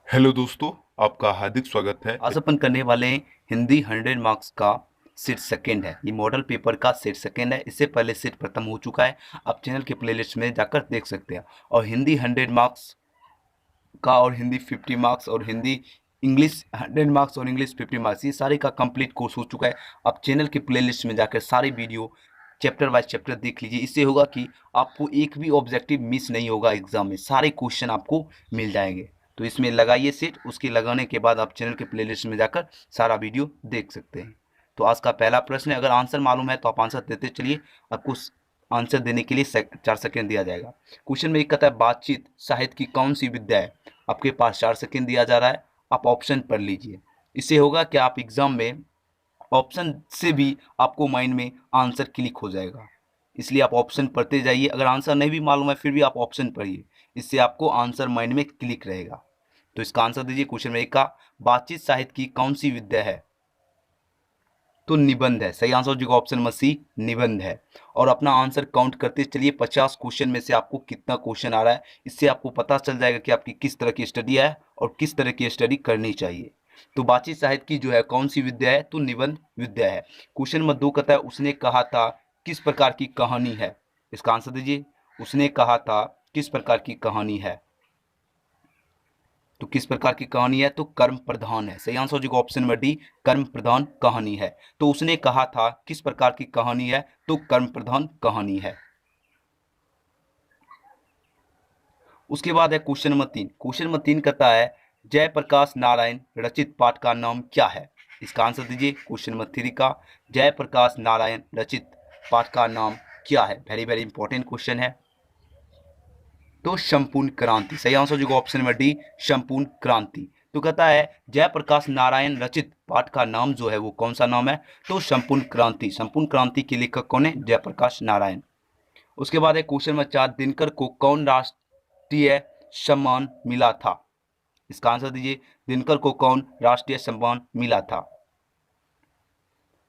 Hello दोस्तों, आपका हार्दिक स्वागत है। आज अपन करने वाले हैं हिंदी 100 मार्क्स का सेट सेकंड है। ये मॉडल पेपर का सेट सेकंड है। इससे पहले सेट प्रथम हो चुका है। आप चैनल के प्लेलिस्ट में जाकर देख सकते हैं। और हिंदी 100 मार्क्स का और हिंदी 50 मार्क्स और हिंदी इंग्लिश 100 मार्क्स और इंग्लिश 50 मार्क्स, ये सारे का कंप्लीट कोर्स हो चुका है। आप चैनल के प्लेलिस्ट में जाकर सारे वीडियो चैप्टर वाइज चैप्टर देख लीजिए। इससे होगा कि आपको एक भी ऑब्जेक्टिव मिस नहीं होगा। एग्जाम में सारे क्वेश्चन आपको मिल जाएंगे। तो इसमें लगाइए सेट। उसके लगाने के बाद आप चैनल के प्लेलिस्ट में जाकर सारा वीडियो देख सकते हैं। तो आज का पहला प्रश्न है। अगर आंसर मालूम है तो आप आंसर देते चलिए। आपको आंसर देने के लिए 4 सेकेंड दिया जाएगा। क्वेश्चन में एक कहता है, बातचीत साहित्य की कौन सी विद्या है। आपके पास 4 सेकेंड दिया जा रहा है। आप ऑप्शन पढ़ लीजिए। इससे होगा कि आप एग्जाम में ऑप्शन से भी आपको माइंड में आंसर क्लिक हो जाएगा। इसलिए आप ऑप्शन पढ़ते जाइए। अगर आंसर नहीं भी मालूम है फिर भी आप ऑप्शन पढ़िए। इससे आपको आंसर माइंड में क्लिक रहेगा। तो इसका आंसर दीजिए। क्वेश्चन में एक का, बातचीत साहित्य की कौन सी विद्या है। तो निबंध है। सही आंसर हो जाएगा ऑप्शन नंबर सी, निबंध है। और अपना आंसर काउंट करते चलिए। 50 क्वेश्चन में से आपको कितना क्वेश्चन आ रहा है, इससे आपको पता चल जाएगा कि आपकी किस तरह की स्टडी है और किस तरह की स्टडी करनी चाहिए। तो बातचीत साहित्य की जो है कौन सी विद्या है, तो निबंध विद्या है। क्वेश्चन नंबर 2 कहता है, उसने कहा था किस प्रकार की कहानी है। इसका आंसर दीजिए। उसने कहा था किस प्रकार की कहानी है। तो किस प्रकार की कहानी है, तो कर्म प्रधान है। सही आंसर हो जाएगा ऑप्शन नंबर डी, कर्म प्रधान कहानी है। तो उसने कहा था किस प्रकार की कहानी है, तो कर्म प्रधान कहानी है। उसके बाद है क्वेश्चन नंबर 3। क्वेश्चन नंबर 3 कहता है, जयप्रकाश नारायण रचित पाठ का नाम क्या है। इसका आंसर दीजिए। क्वेश्चन नंबर 3 का, जयप्रकाश नारायण रचित पाठ का नाम क्या है। वेरी वेरी इंपॉर्टेंट क्वेश्चन है। तो संपूर्ण क्रांति। सही आंसर हो जाएगा ऑप्शन नंबर डी, संपूर्ण क्रांति। तो कहता है, जयप्रकाश नारायण रचित पाठ का नाम जो है वो कौन सा नाम है, तो संपूर्ण क्रांति। संपूर्ण क्रांति के लेखक कौन है, जयप्रकाश नारायण। उसके बाद है क्वेश्चन नंबर 4, दिनकर को कौन राष्ट्रीय सम्मान मिला था। इसका आंसर दीजिए। दिनकर को कौन राष्ट्रीय सम्मान मिला था।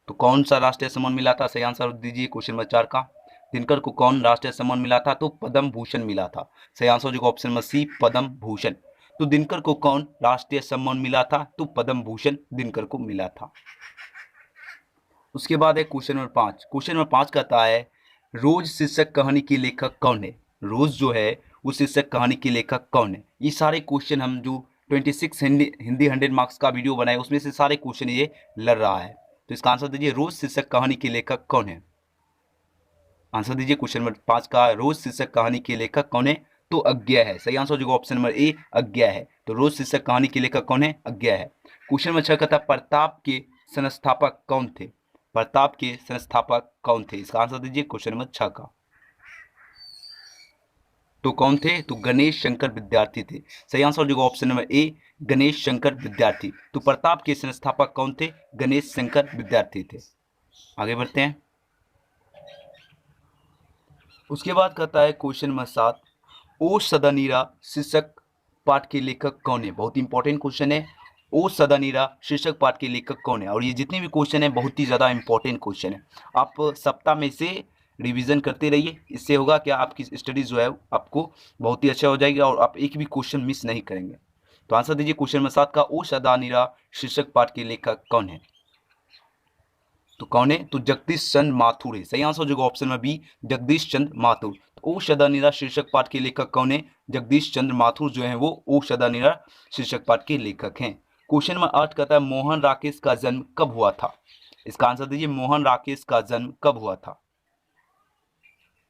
तो कौन सा राष्ट्रीय सम्मान मिला था, सही आंसर दीजिए क्वेश्चन नंबर 4 का। दिनकर को कौन राष्ट्रीय सम्मान मिला था, तो पद्म भूषण मिला था। सही आंसर हो जाएगा ऑप्शन नंबर सी, पद्म भूषण। तो दिनकर को कौन राष्ट्रीय सम्मान मिला था, तो पद्म भूषण दिनकर को मिला था। उसके बाद है क्वेश्चन नंबर 5। क्वेश्चन नंबर 5 कहता है, रोज शीर्षक कहानी के लेखक कौन है। रोज जो है वो शीर्षक कहानी के लेखक कौन है। ये सारे क्वेश्चन हम जो 26 हिंदी 100 मार्क्स का वीडियो बनाए उसमें से सारे क्वेश्चन ये लड़ रहा है। तो इसका आंसर दीजिए। रोज शीर्षक कहानी के लेखक कौन है। आंसर दीजिए क्वेश्चन नंबर 5 का, रोज शीर्षक कहानी के लेखक कौन है, तो अज्ञा है। सही आंसर हो जाएगा ऑप्शन नंबर ए, अज्ञा है। तो रोज शीर्षक कहानी के लेखक कौन है, अज्ञा है। क्वेश्चन नंबर 6 का था, प्रताप के संस्थापक कौन थे। प्रताप के संस्थापक कौन थे। इसका आंसर दीजिए क्वेश्चन नंबर 6 का। तो कौन थे, तो गणेश शंकर विद्यार्थी थे। सही आंसर हो जाएगा ऑप्शन नंबर ए, गणेश शंकर विद्यार्थी। तो प्रताप के संस्थापक कौन थे, गणेश शंकर विद्यार्थी थे। आगे बढ़ते हैं। उसके बाद कहता है क्वेश्चन नंबर 7, ओ सदानीरा शीर्षक पाठ के लेखक कौन है। बहुत इंपॉर्टेंट क्वेश्चन है। ओ सदानीरा शीर्षक पाठ के लेखक कौन है। और ये जितने भी क्वेश्चन है बहुत ही ज़्यादा इंपॉर्टेंट क्वेश्चन है। आप सप्ताह में से रिवीजन करते रहिए। इससे होगा क्या, आपकी स्टडी जो है आपको बहुत ही अच्छा हो जाएगी और आप एक भी क्वेश्चन मिस नहीं करेंगे। तो आंसर दीजिए क्वेश्चन नंबर 7 का, ओ सदानीरा शीर्षक पाठ के लेखक कौन है। तो कौन है, तो जगदीश चंद्र माथुर है। सही आंसर हो जाएगा ऑप्शन नंबर बी, जगदीश चंद्र माथुर। तो ओ सदानीरा शीर्षक पाठ के लेखक कौन है, जगदीश चंद्र माथुर जो है वो ओ सदानीरा शीर्षक पाठ के लेखक हैं। क्वेश्चन नंबर 8 कहता है, मोहन राकेश का जन्म कब हुआ था। इसका आंसर दीजिए। मोहन राकेश का जन्म कब हुआ था।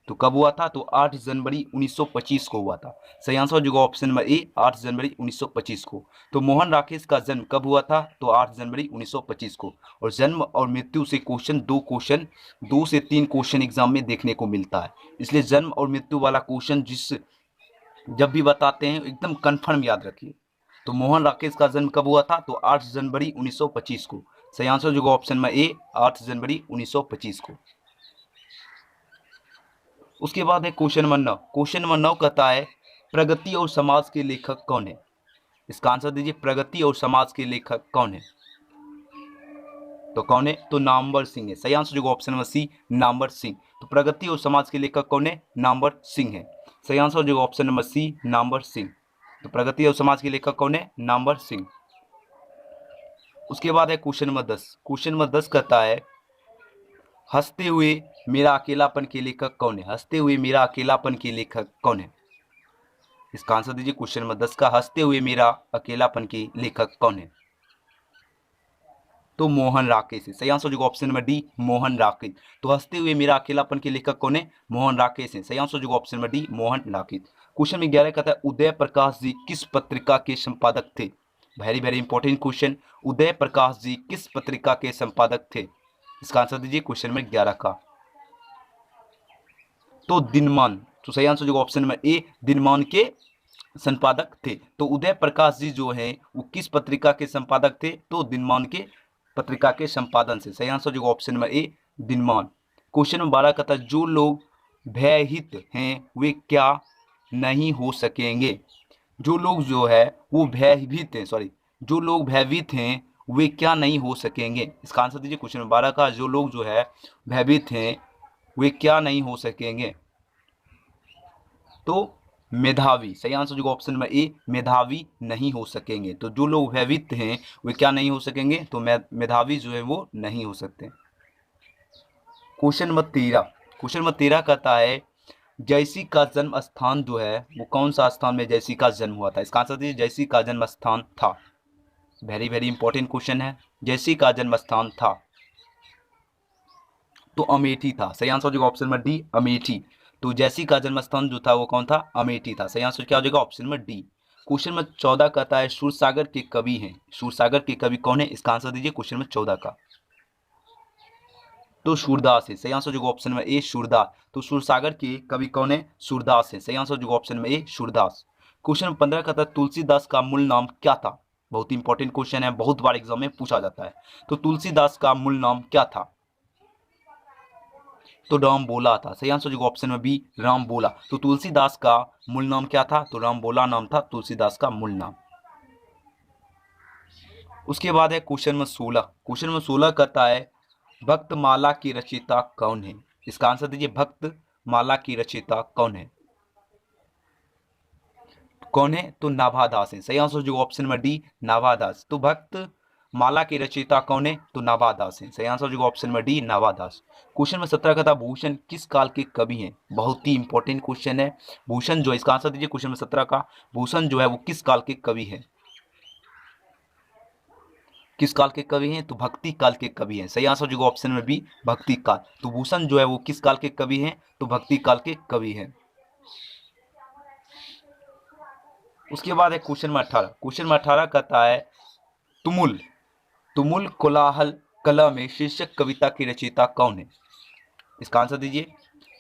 तो कब हुआ था, तो 8 जनवरी 1925 को हुआ था। सही आंसर हो जाएगा ऑप्शन नंबर ए, 8 जनवरी 1925 को। तो मोहन राकेश का जन्म कब हुआ था, तो 8 जनवरी 1925 को। और जन्म और मृत्यु से क्वेश्चन 2 से 3 क्वेश्चन एग्जाम में देखने को मिलता है। इसलिए जन्म और मृत्यु वाला क्वेश्चन जब भी बताते हैं एकदम कन्फर्म याद रखिए। तो मोहन राकेश का जन्म कब हुआ था, तो 8 जनवरी 1925 को। सही आंसर हो जाएगा ऑप्शन नंबर ए, 8 जनवरी 1925 को। उसके बाद है क्वेश्चन नंबर 9। क्वेश्चन नंबर 9 कहता है, प्रगति और समाज के लेखक कौन है। इसका आंसर दीजिए। प्रगति और समाज के लेखक कौन है। तो कौन है, तो नामवर सिंह है। सही आंसर जो option number C, Namvar Singh. तो प्रगति और समाज के लेखक कौन है, नामवर सिंह है। सही आंसर जो option number C, Namvar Singh. तो प्रगति और समाज के लेखक कौन है? नामवर सिंह। उसके बाद है क्वेश्चन नंबर 10। क्वेश्चन नंबर 10 कहता है हंसते हुए मेरा अकेलापन के लेखक कौन है? हंसते हुए मेरा अकेलापन के लेखक कौन है? इसका आंसर दीजिए। क्वेश्चन नंबर 10 का हंसते हुए मेरा अकेलापन के लेखक कौन है? तो मोहन राकेश है। सही आंसर हो जाएगा option number D, Mohan Rakesh. तो हंसते हुए मेरा अकेलापन के लेखक कौन है? मोहन राकेश है। सही आंसर हो जाएगा option number D, Mohan Rakesh. Question में 11 कहता है उदय प्रकाश जी किस पत्रिका के संपादक थे? Very very important question. Uday Prakash ji किस पत्रिका के संपादक थे? इसका आंसर दीजिए क्वेश्चन नंबर 11 का। तो दिनमान। तो सही आंसर हो जाएगा ऑप्शन नंबर ए, दिनमान के संपादक थे। तो उदय प्रकाश जी जो हैं वो किस पत्रिका के संपादक थे? तो दिनमान के पत्रिका के संपादन से। सही आंसर हो जाएगा option number A, Dinman. Question number 12 कहता है जो लोग भयभीत हैं वे क्या नहीं हो सकेंगे? जो लोग जो है वो भयभीत हैं, सॉरी, जो लोग भयभीत हैं वे क्या नहीं हो सकेंगे? इसका आंसर दीजिए क्वेश्चन नंबर 12 का। जो लोग जो है भयभीत हैं वे क्या नहीं हो सकेंगे? तो मेधावी। सही आंसर जो ऑप्शन नंबर ए, मेधावी नहीं हो सकेंगे। तो जो लोग भयभीत हैं वे क्या नहीं हो सकेंगे? तो मेधावी जो है वो नहीं हो सकते। Question number 13। क्वेश्चन नंबर 13 कहता है जयसी का जन्म स्थान जो है वो कौन सा स्थान में जयसी का जन्म हुआ था? इसका आंसर दीजिए। जयसी का जन्म स्थान था, वेरी वेरी इंपॉर्टेंट क्वेश्चन है। जयसी का जन्म स्थान था तो अमेठी था। सही आंसर हो जाएगा ऑप्शन नंबर डी, अमेठी। तो जयसी का जन्म स्थान जो था वो कौन था? अमेठी था। सही आंसर क्या हो जाएगा? Option number D. Question number 14 कहता है सूरसागर के कवि हैं। सूरसागर के कवि कौन है? इसका आंसर दीजिए क्वेश्चन नंबर 14 का। तो सूरदास है। सही आंसर हो जाएगा ऑप्शन नंबर ए, सूरदास। तो सूरसागर के कवि कौन है? सूरदास है। सही आंसर हो जाएगा ऑप्शन नंबर ए, सूरदास। क्वेश्चन नंबर 15 कहता है तुलसीदास का मूल नाम क्या था? बहुत इंपॉर्टेंट क्वेश्चन है, बहुत बार एग्जाम में पूछा जाता है। तो तुलसीदास का मूल नाम क्या था? तो राम बोला था। सही आंसर जो ऑप्शन में बी, राम बोला। तो तुलसीदास का मूल नाम क्या था? तो राम बोला नाम था तुलसीदास का मूल नाम। उसके बाद है क्वेश्चन नंबर 16। क्वेश्चन नंबर 16 कहता है भक्तमाला की रचयिता कौन है? इसका आंसर दीजिए। भक्तमाला की रचयिता कौन है? कौन है? तो नाभादास है। सही आंसर जो ऑप्शन नंबर डी, नाभादास। तो भक्त माला के रचयिता कौन है? तो नाभादास है। सही आंसर जो option number D, Nabhadas. Question number 17 का था भूषण किस काल के कवि हैं? बहुत ही इंपॉर्टेंट क्वेश्चन है। भूषण जो है, इसका आंसर दीजिए क्वेश्चन नंबर 17 का। भूषण जो है वो किस काल के कवि हैं? किस काल के कवि हैं? तो भक्ति काल के कवि हैं। सही आंसर जो ऑप्शन में बी, भक्ति काल। तो भूषण जो है वो किस काल के कवि हैं? तो भक्ति काल के कवि हैं। उसके बाद है क्वेश्चन नंबर 18। क्वेश्चन नंबर 18 कहता है तुमुल तुमुल कोलाहल कला में शीर्षक कविता की रचयिता कौन है? इसका आंसर दीजिए।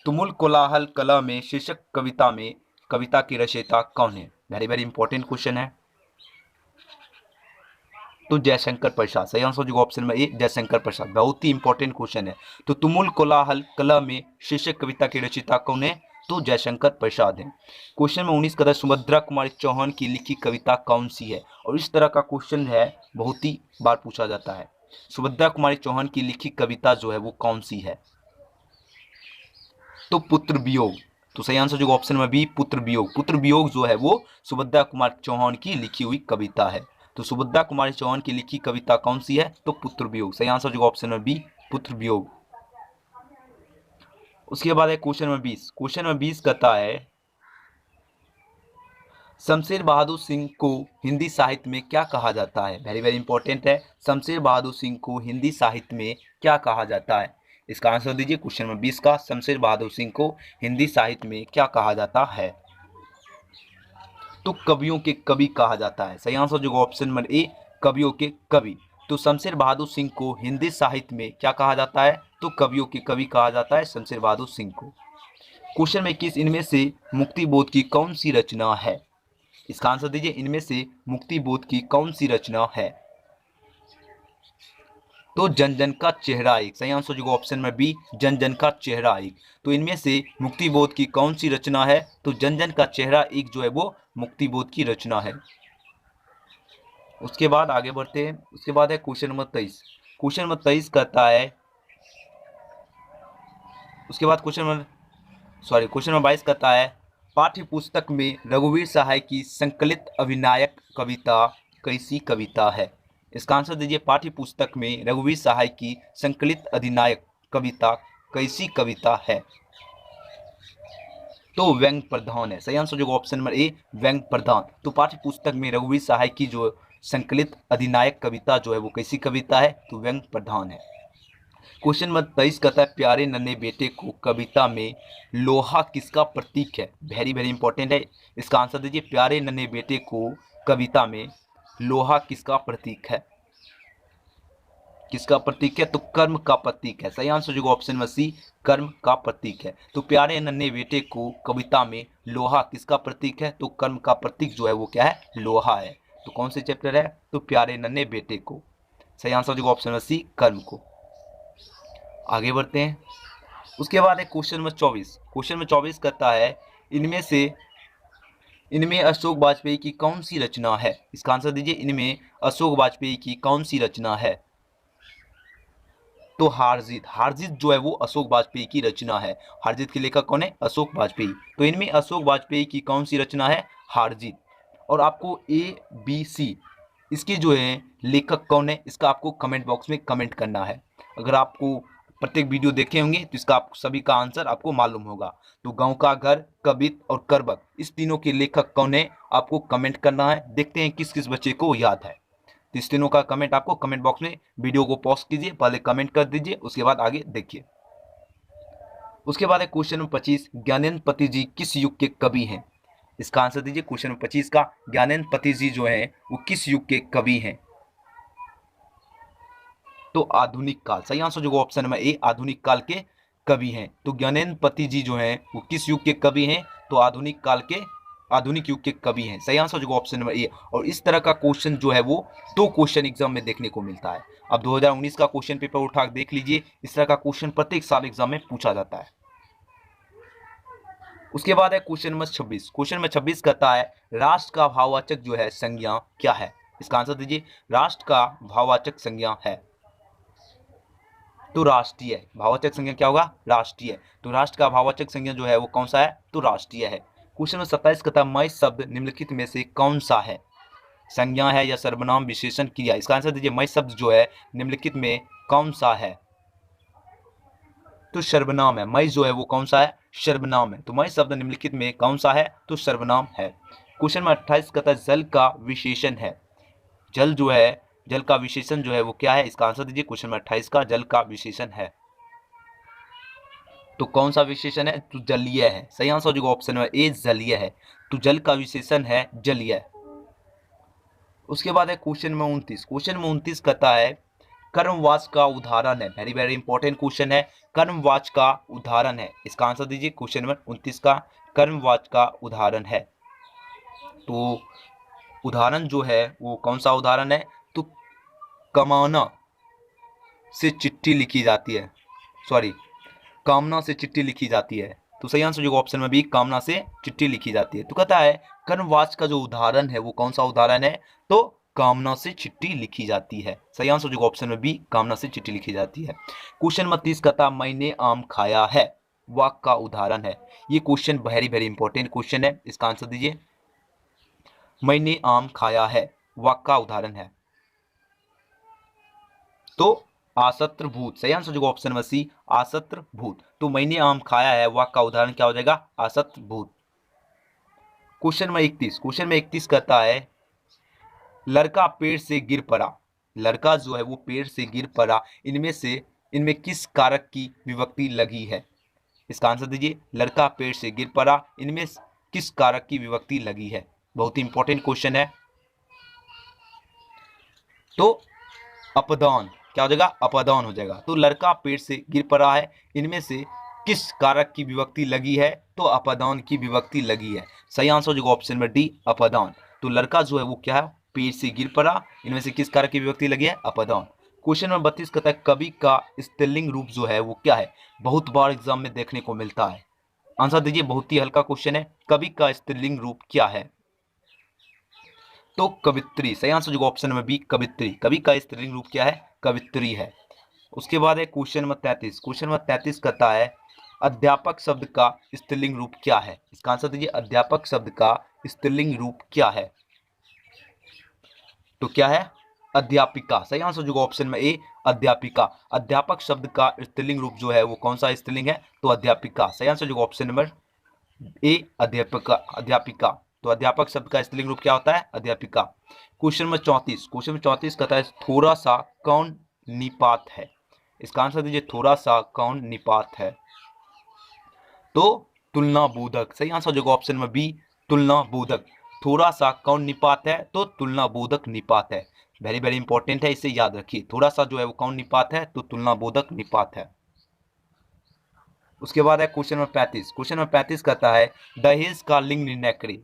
तुमुल कोलाहल कला में शीर्षक कविता की रचयिता कौन है? वेरी वेरी इंपॉर्टेंट क्वेश्चन है। तो जयशंकर प्रसाद। सही आंसर जो ऑप्शन में ए, जयशंकर प्रसाद। बहुत ही इंपॉर्टेंट क्वेश्चन है। तो तुमुल कोलाहल कला में शीर्षक कविता की रचयिता कौन है? तो जयशंकर प्रसाद है। क्वेश्चन में 19 कहता है सुभद्रा कुमारी चौहान की लिखी कविता कौन सी है? और इस तरह का क्वेश्चन है, बहुत ही बार पूछा जाता है। सुभद्रा कुमारी चौहान की लिखी कविता जो है वो कौन सी है? तो पुत्र वियोग। तो सही आंसर जो ऑप्शन में बी, पुत्र वियोग। पुत्र वियोग जो है वो सुभद्रा कुमार चौहान की लिखी हुई कविता है। तो सुभद्रा कुमारी चौहान की लिखी कविता कौन सी है? तो पुत्र वियोग। सही आंसर जो ऑप्शन में बी, पुत्र वियोग। उसके बाद है क्वेश्चन नंबर 20। क्वेश्चन नंबर 20 कहता है शमशेर बहादुर सिंह को हिंदी साहित्य में क्या कहा जाता है? वेरी वेरी इंपॉर्टेंट है। शमशेर बहादुर सिंह को हिंदी साहित्य में क्या कहा जाता है? इसका आंसर दीजिए क्वेश्चन नंबर 20 का। शमशेर बहादुर सिंह को हिंदी साहित्य में क्या कहा जाता है? तो कवियों के कवि कहा जाता है। सही आंसर जो ऑप्शन नंबर ए, कवियों के कवि। तो शमशेर बहादुर सिंह को हिंदी साहित्य में क्या कहा जाता है? तो कवियों के कवि कहा जाता है शमशेर बहादुर सिंह को। क्वेश्चन में 21 इनमें से मुक्ति बोध की कौन सी रचना है? इसका आंसर दीजिए। इनमें से मुक्ति बोध की कौन सी रचना है? तो जन जन का चेहरा एक। सही आंसर जो ऑप्शन में बी, जन जन का चेहरा एक। तो इनमें से मुक्ति बोध की कौन सी रचना है? तो जन जन का चेहरा एक जो है वो मुक्ति बोध की रचना है। उसके बाद आगे बढ़ते हैं। उसके बाद है क्वेश्चन नंबर 23। क्वेश्चन नंबर 23 कहता है, उसके बाद क्वेश्चन नंबर 22 कहता है पाठ्य पुस्तक में रघुवीर सहाय की संकलित अभिनायक कविता कैसी कविता है? इसका आंसर दीजिए। पाठ्य पुस्तक में रघुवीर सहाय की संकलित अधिनायक कविता कैसी कविता है? तो व्यंग प्रधान है। सही आंसर जो ऑप्शन नंबर ए, व्यंग प्रधान। तो पाठ्य पुस्तक में रघुवीर सहाय की जो संकलित अधिनायक कविता जो है वो कैसी कविता है? तो व्यंग प्रधान है। क्वेश्चन नंबर 23 कहता है प्यारे नन्हे बेटे को कविता में लोहा किसका प्रतीक है? वेरी वेरी इंपॉर्टेंट है। इसका आंसर दीजिए। प्यारे नन्हे बेटे को कविता में लोहा किसका प्रतीक है? किसका प्रतीक है? तो कर्म का प्रतीक है। सही आंसर जो ऑप्शन नंबर सी, कर्म का प्रतीक है। तो प्यारे नन्हे बेटे को कविता में लोहा किसका प्रतीक है? तो कर्म का प्रतीक जो है वो क्या है? लोहा है। तो कौन से चैप्टर है? तो प्यारे नन्हे बेटे को। सही आंसर जो ऑप्शन नंबर सी, कर्म को। आगे बढ़ते हैं। उसके बाद है क्वेश्चन नंबर 24। क्वेश्चन नंबर 24 कहता है इनमें अशोक वाजपेयी की कौन सी रचना है? इसका आंसर दीजिए। इनमें अशोक वाजपेयी की कौन सी रचना है? तो हारजीत। हारजीत जो है वो अशोक वाजपेयी की रचना है। हारजीत के लेखक कौन है? अशोक वाजपेयी। तो इनमें अशोक वाजपेयी की कौन सी रचना है? हारजीत। और आपको ए बी सी इसके जो है लेखक कौन है, इसका आपको कमेंट बॉक्स में कमेंट करना है। अगर आपको प्रत्येक वीडियो देखे होंगे तो इसका आप सभी का आंसर आपको मालूम होगा। तो गांव का घर, कवित और करबक, इस तीनों के लेखक कौन है आपको कमेंट करना है। देखते हैं किस किस बच्चे को याद है। तो इस तीनों का कमेंट आपको कमेंट बॉक्स में, वीडियो को पॉज कीजिए, पहले कमेंट कर दीजिए, उसके बाद आगे देखिए। उसके बाद है क्वेश्चन नंबर 25, ज्ञानेन्द्र पति जी किस युग के कवि हैं? इसका आंसर दीजिए। क्वेश्चन नंबर 25 का ज्ञानेन्द्र पति जी जो है वो किस युग के कवि हैं? तो आधुनिक काल। सही आंसर जो ऑप्शन नंबर ए, आधुनिक काल के कवि हैं। तो ज्ञानेन्द्र पति जी जो हैं वो किस युग के कवि हैं? तो आधुनिक काल के, आधुनिक युग के कवि हैं। सही आंसर जो ऑप्शन नंबर ए। और इस तरह का क्वेश्चन जो है वो 2 क्वेश्चन एग्जाम में देखने को मिलता है। अब 2019 का क्वेश्चन पेपर उठा देख लीजिए, इस तरह का क्वेश्चन प्रत्येक साल एग्जाम में पूछा जाता है। उसके बाद है क्वेश्चन नंबर 26। क्वेश्चन नंबर 26 कहता है राष्ट्र का भाववाचक जो है संज्ञा क्या है? इसका आंसर दीजिए। राष्ट्र का भाववाचक संज्ञा है तो राष्ट्रीय। भाववाचक संज्ञा क्या होगा? राष्ट्रीय। तो राष्ट्र का भाववाचक संज्ञा जो है वो कौन सा है? तो राष्ट्रीय है। क्वेश्चन नंबर 27 कहता है मय शब्द निम्नलिखित में से कौन सा है? संज्ञा है या सर्वनाम, विशेषण, क्रिया? इसका आंसर दीजिए। मय शब्द जो है निम्नलिखित में कौन सा है? तो सर्वनाम है। मय जो है वो कौन सा है? सर्वनाम है। तो मय शब्द निम्नलिखित में कौन सा है? तो सर्वनाम है। क्वेश्चन नंबर 28 कहता है जल का विशेषण है। जल जो है, जल का विशेषण जो है वो क्या है? इसका आंसर दीजिए। क्वेश्चन नंबर 28 का जल का विशेषण है तो कौन सा विशेषण है? तो जलीय है। सही आंसर जो ऑप्शन नंबर ए, जलीय है। तो जल का विशेषण है जलीय। उसके बाद है क्वेश्चन नंबर 29। क्वेश्चन नंबर 29 कहता है कर्मवाच का उदाहरण है। वेरी वेरी इंपॉर्टेंट क्वेश्चन है। कर्मवाच का उदाहरण है। इसका आंसर दीजिए। क्वेश्चन नंबर 29 का कर्मवाच का उदाहरण है। तो उदाहरण जो है वो कौन सा उदाहरण है? तो कमाना से चिट्ठी लिखी जाती है, सॉरी, कामना से चिट्ठी लिखी जाती है। तो सही आंसर जो ऑप्शन में बी, कामना से चिट्ठी लिखी जाती है। तो कहता है कर्मवाच का जो उदाहरण है वो कौन सा उदाहरण है? तो कामना से चिट्ठी लिखी जाती है। सही आंसर जो ऑप्शन में बी, कामना से चिट्ठी लिखी जाती है। क्वेश्चन नंबर 30 कहता है मैंने आम खाया है, वाक्य का उदाहरण है। ये question very very important question है। इसका आंसर दीजिए। मैंने आम खाया है, वाक्य का उदाहरण है तो आसत्र भूत। सही आंसर जो ऑप्शन नंबर सी, आसत्र भूत। तो मैंने आम खाया है, वाक्य का उदाहरण क्या हो जाएगा? आसत्र भूत। Question number 31। क्वेश्चन नंबर 31 कहता है लड़का पेड़ से गिर पड़ा। लड़का जो है वो पेड़ से गिर पड़ा, इनमें किस कारक की विभक्ति लगी है? इसका आंसर दीजिए। लड़का पेड़ से गिर पड़ा, इनमें किस कारक की विभक्ति लगी है? बहुत ही इंपॉर्टेंट क्वेश्चन है। तो अपदान क्या हो जाएगा? अपदान हो जाएगा। तो लड़का पेड़ से गिर पड़ा है, इनमें से किस कारक की विभक्ति लगी है? तो अपदान की विभक्ति लगी है। सही आंसर जो ऑप्शन नंबर डी, अपदान। तो लड़का जो है वो क्या है? पेड़ से गिर पड़ा, इनमें से किस कारक की विभक्ति लगी है? अपदान। क्वेश्चन नंबर 32 कहता है कवि का स्त्रीलिंग रूप जो है वो क्या है? बहुत बार एग्जाम में देखने को मिलता है। आंसर दीजिए। बहुत ही हल्का क्वेश्चन है। कवि का स्त्रीलिंग रूप क्या है? तो कवित्री। सही आंसर जो ऑप्शन नंबर बी, कवित्री। कवि का स्त्रीलिंग रूप क्या है? कवित्री है। उसके बाद है क्वेश्चन नंबर 33। क्वेश्चन नंबर 33 कहता है अध्यापक शब्द का स्त्रीलिंग रूप क्या है? इसका आंसर दीजिए। अध्यापक शब्द का स्त्रीलिंग रूप क्या है? तो क्या है? अध्यापिका। सही आंसर जो ऑप्शन में ए, अध्यापिका। अध्यापक शब्द का स्त्रीलिंग रूप जो है वो कौन सा स्त्रीलिंग है? तो अध्यापिका। सही आंसर जो ऑप्शन नंबर ए, अध्यापिका। अध्यापिका। तो अध्यापक शब्द का स्त्रीलिंग रूप क्या होता है? अध्यापिका। Question number 34। क्वेश्चन नंबर 34 कहता है थोड़ा सा कौन निपात है? इसका आंसर दीजिए। थोड़ा सा कौन निपात है? तो तुलना बोधक। सही आंसर जो ऑप्शन में बी, तुलना बोधक। थोड़ा सा कौन निपात है? तो तुलना बोधक निपात है। वेरी वेरी इंपॉर्टेंट है, इसे याद रखिए। थोड़ा सा जो है वो कौन निपात है? तो तुलना बोधक निपात है। उसके बाद है क्वेश्चन नंबर 35। क्वेश्चन नंबर 35 कहता है दहेज का लिंग निर्णय करें।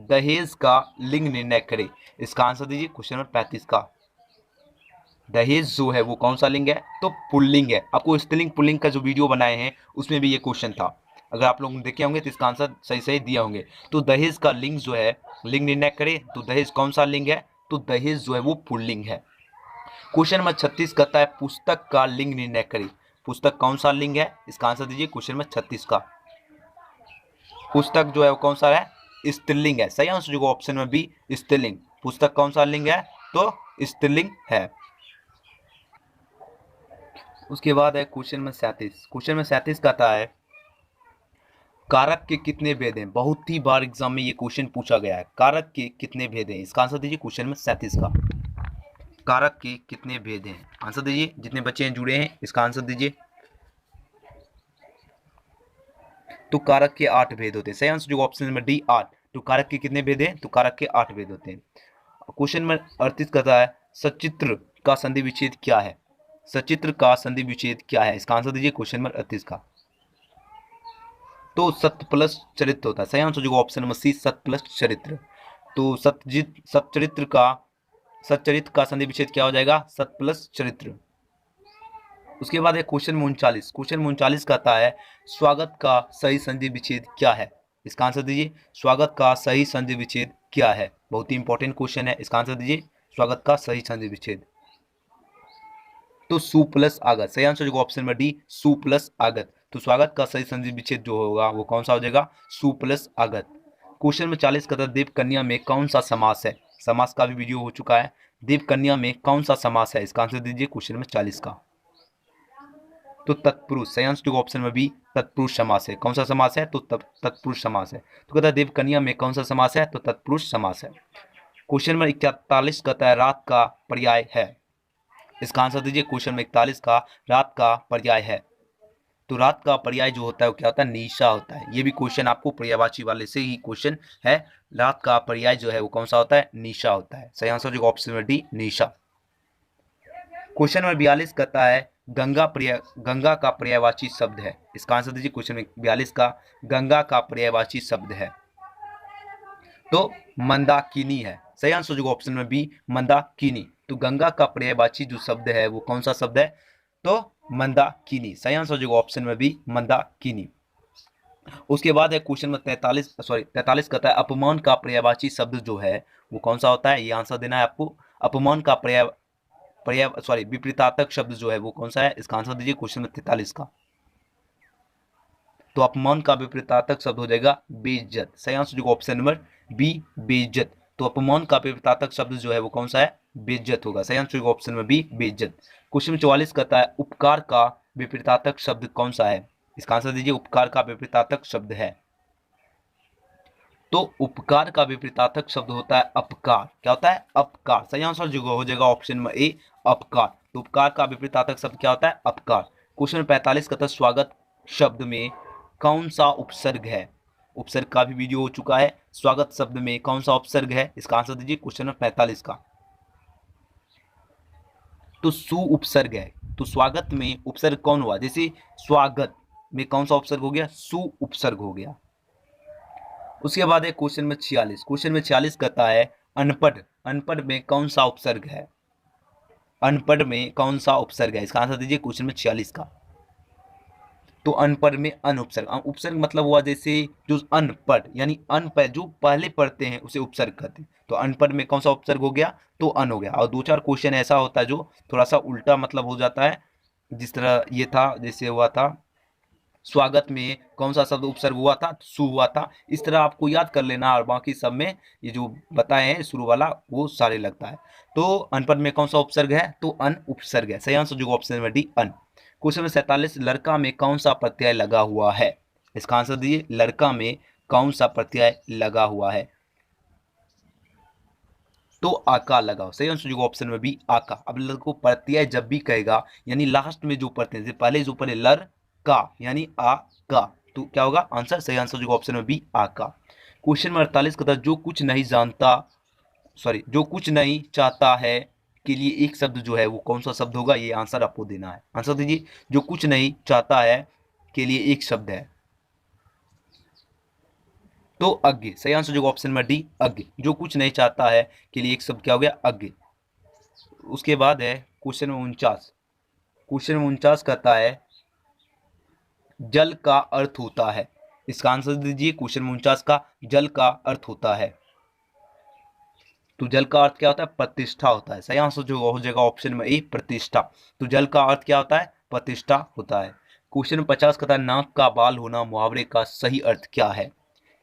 दहेज का लिंग निर्णय करें। इसका आंसर दीजिए क्वेश्चन नंबर 35 का। दहेज जो है वो कौन सा लिंग है? तो पुल्लिंग है। आपको स्त्रीलिंग पुल्लिंग का जो वीडियो बनाए हैं उसमें भी ये क्वेश्चन था, अगर आप लोग देखे होंगे तो इसका आंसर सही सही दिए होंगे। तो दहेज का लिंग जो है, लिंग निर्णय करें तो दहेज कौन सा लिंग है? तो दहेज जो है वो पुल्लिंग है। क्वेश्चन नंबर 36 कहता है पुस्तक का लिंग निर्णय करें। पुस्तक कौन सा लिंग है? इसका आंसर दीजिए क्वेश्चन नंबर 36 का। पुस्तक जो है वो कौन सा है? स्त्रीलिंग है। सही आंसर जो ऑप्शन में बी, स्त्रीलिंग। पुस्तक कौन सा लिंग है? तो स्त्रीलिंग है। उसके बाद है क्वेश्चन में 37। क्वेश्चन में 37 कहता है कारक के कितने भेद हैं? बहुत ही बार एग्जाम में ये क्वेश्चन पूछा गया है। कारक के कितने भेद हैं? इसका आंसर दीजिए क्वेश्चन में 37 का। कारक के कितने भेद हैं? आंसर दीजिए। जितने बच्चे हैं जुड़े हैं इसका आंसर दीजिए। तो कारक के 8 भेद होते हैं। सही आंसर जो ऑप्शन नंबर डी, 8। तो कारक के कितने भेद हैं? तो कारक के 8 भेद होते हैं। क्वेश्चन नंबर 38 कहता है सचित्र का संधि विच्छेद क्या है? सचित्र का संधि विच्छेद क्या है? इसका आंसर दीजिए क्वेश्चन नंबर 38 का। तो सत्य प्लस चरित्र होता है। सही आंसर जो ऑप्शन नंबर सी, सत्य प्लस चरित्र। तो सच्चरित्र का संधि विच्छेद क्या हो जाएगा? सत्य प्लस चरित्र। उसके बाद है क्वेश्चन 39। क्वेश्चन 39 कहता है स्वागत का सही संधि विच्छेद क्या है? इसका आंसर दीजिए। स्वागत का सही संधि विच्छेद क्या है? बहुत ही इंपॉर्टेंट क्वेश्चन है। इसका आंसर दीजिए स्वागत का सही संधि विच्छेद। तो सु प्लस आगत। सही आंसर जो ऑप्शन में डी, सु प्लस आगत। तो स्वागत का सही संधि विच्छेद जो होगा वो कौन सा हो जाएगा? सु प्लस आगत। क्वेश्चन में 40 कहता है देव कन्या में कौन सा समास है? समास का भी वीडियो हो चुका है। देव कन्या में कौन सा समास है? इसका आंसर दीजिए क्वेश्चन में 40 का। तो तत्पुरुष। सही आंसर जो ऑप्शन में बी, तत्पुरुष समास है। कौन सा समास है? तो तत्पुरुष समास है। तो कहता है देव कन्या में कौन सा समास है? तो तत्पुरुष समास है। क्वेश्चन में 41 कहता है रात का पर्याय है। इसका आंसर दीजिए क्वेश्चन में 41 का। रात का पर्याय है। तो रात का पर्याय जो होता है वो क्या होता है? निशा होता है। ये भी क्वेश्चन आपको पर्यायवाची वाले से ही क्वेश्चन है। रात का पर्याय जो है वो कौन सा होता है? निशा होता है। सही आंसर जो ऑप्शन में डी, निशा। क्वेश्चन नंबर 42 कहता है गंगा का पर्यायवाची शब्द है। इसका आंसर दीजिए क्वेश्चन में 42 का। गंगा का पर्यायवाची शब्द है तो मंदाकिनी है। सही आंसर जो ऑप्शन में बी, मंदाकिनी। तो गंगा का पर्यायवाची जो शब्द है वो कौन सा शब्द है? तो मंदाकिनी। सही आंसर जो ऑप्शन में बी, मंदाकिनी। उसके बाद है क्वेश्चन में 43 कहता है अपमान का पर्यायवाची शब्द जो है वो कौन सा होता है? ये आंसर देना है आपको। अपमान का विपरीतार्थक शब्द जो है वो कौन सा है? इसका आंसर दीजिए क्वेश्चन में 43 का। तो अपमान का विपरीतार्थक शब्द हो जाएगा बेइज्जत। सही आंसर जो ऑप्शन नंबर बी, बेइज्जत। तो अपमान का विपरीतार्थक शब्द जो है वो कौन सा है? बेइज्जत होगा। सही आंसर ऑप्शन में बी, बेइज्जत। क्वेश्चन 44 कहता है उपकार का विपरीतार्थक शब्द कौन सा है? इसका आंसर दीजिए उपकार का विपरीतार्थक शब्द है। तो उपकार का विपरीतार्थक शब्द होता है अपकार। क्या होता है? अपकार। सही आंसर जो हो जाएगा ऑप्शन में ए, अपकार। तो उपकार का विपरीतार्थक शब्द क्या होता है? अपकार। क्वेश्चन 45 कहता है स्वागत शब्द में कौन सा उपसर्ग है? उपसर्ग का भी वीडियो हो चुका है। स्वागत शब्द में कौन सा उपसर्ग है? इसका आंसर दीजिए क्वेश्चन नंबर 45 का। तो सु उपसर्ग है। तो स्वागत में उपसर्ग कौन हुआ? जैसे स्वागत में कौन सा उपसर्ग हो गया? सु उपसर्ग हो गया। उसके बाद है क्वेश्चन में 46। क्वेश्चन में 46 कहता है अनपढ़। अनपढ़ में कौन सा उपसर्ग है? अनपढ़ में कौन सा उपसर्ग है? इसका आंसर दीजिए क्वेश्चन में 46 का। तो अनपढ़ में अन उपसर्ग। उपसर्ग मतलब हुआ जैसे जो अनपढ़ यानी अनपढ़ जो पहले पढ़ते हैं उसे उपसर्ग कहते हैं। तो अनपढ़ में कौन सा उपसर्ग हो गया? तो अन हो गया। और 2-4 क्वेश्चन ऐसा होता है जो थोड़ा सा उल्टा मतलब हो जाता है। जिस तरह ये था, जैसे हुआ था स्वागत में कौन सा शब्द उपसर्ग हुआ था? सु हुआ था। इस तरह आपको याद कर लेना, और बाकी सब में ये जो बताए हैं शुरू वाला वो सारे लगता है। तो अनपढ़ में कौन सा उपसर्ग है? तो अन उपसर्ग है। सही आंसर जो ऑप्शन नंबर डी, अन। क्वेश्चन नंबर 47, लड़का में कौन सा प्रत्यय लगा हुआ है? इसका आंसर दीजिए, लड़का में कौन सा प्रत्यय लगा हुआ है? तो आका लगाओ। सही आंसर जो ऑप्शन में बी, आका। अब लड़को प्रत्यय जब भी कहेगा, यानी लास्ट में जो प्रत्यय से पहले जो पहले लर का यानी आ का, तो क्या होगा आंसर? सही आंसर जो ऑप्शन में बी, आका। क्वेश्चन नंबर 48 कहता है जो कुछ नहीं जानता, सॉरी, जो कुछ नहीं चाहता है के लिए एक शब्द जो है वो कौन सा शब्द होगा? ये आंसर आपको देना है। आंसर दीजिए, जो कुछ नहीं चाहता है के लिए एक शब्द है, तो अज्ञ। सही आंसर जो ऑप्शन में डी, अज्ञ। जो कुछ नहीं चाहता है के लिए एक शब्द क्या हो गया? अज्ञ। उसके बाद है क्वेश्चन 49। क्वेश्चन 49 कहता है जल का अर्थ होता है। इसका आंसर दीजिए, क्वेश्चन 49 का जल का अर्थ होता है। तो जल का अर्थ क्या होता है? प्रतिष्ठा होता है। सही आंसर जो हो जाएगा ऑप्शन में ए, प्रतिष्ठा। तो जल का अर्थ क्या होता है? प्रतिष्ठा होता है। क्वेश्चन 50 कहता है नाक का बाल होना मुहावरे का सही अर्थ क्या है?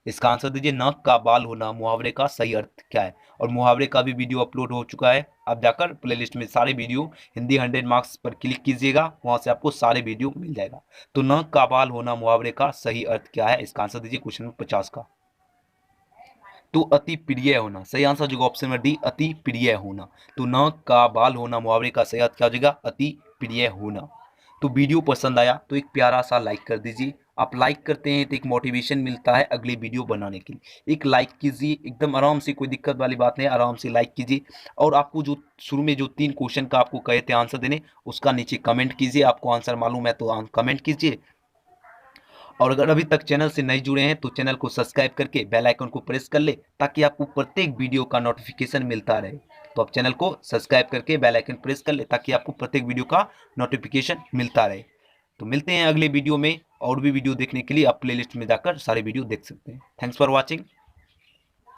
इसका आंसर दीजिए, नाक का बाल होना मुहावरे का सही अर्थ क्या है? और मुहावरे का भी वीडियो अपलोड हो चुका है, आप जाकर प्लेलिस्ट में सारे वीडियो हिंदी 100 मार्क्स पर क्लिक कीजिएगा, वहां से आपको सारे वीडियो मिल जाएगा। तो नाक का बाल होना मुहावरे का सही अर्थ क्या है? इसका आंसर दीजिए क्वेश्चन 50 का। तो अति प्रिय होना। सही आंसर जो ऑप्शन में डी, अति प्रिय होना। तो नाक का बाल होना मुहावरे का सही अर्थ क्या हो जाएगा? अति प्रिय होना। तो वीडियो पसंद आया तो एक प्यारा सा लाइक कर दीजिए। आप लाइक करते हैं तो एक मोटिवेशन मिलता है अगली वीडियो बनाने के लिए। एक लाइक कीजिए, एकदम आराम से, कोई दिक्कत वाली बात नहीं, आराम से लाइक कीजिए। और आपको जो शुरू में जो 3 क्वेश्चन का आपको कहे थे आंसर देने, उसका नीचे कमेंट कीजिए। आपको आंसर मालूम है तो कमेंट कीजिए। और अगर अभी तक चैनल से नहीं जुड़े हैं तो चैनल को सब्सक्राइब करके बेल आइकन को प्रेस कर ले, ताकि आपको प्रत्येक वीडियो का नोटिफिकेशन मिलता रहे। तो आप चैनल को सब्सक्राइब करके बेल आइकन प्रेस कर ले, ताकि आपको प्रत्येक वीडियो का नोटिफिकेशन मिलता रहे। तो मिलते हैं अगले वीडियो में। और भी वीडियो देखने के लिए आप प्लेलिस्ट में जाकर सारे वीडियो देख सकते हैं। Thanks for watching.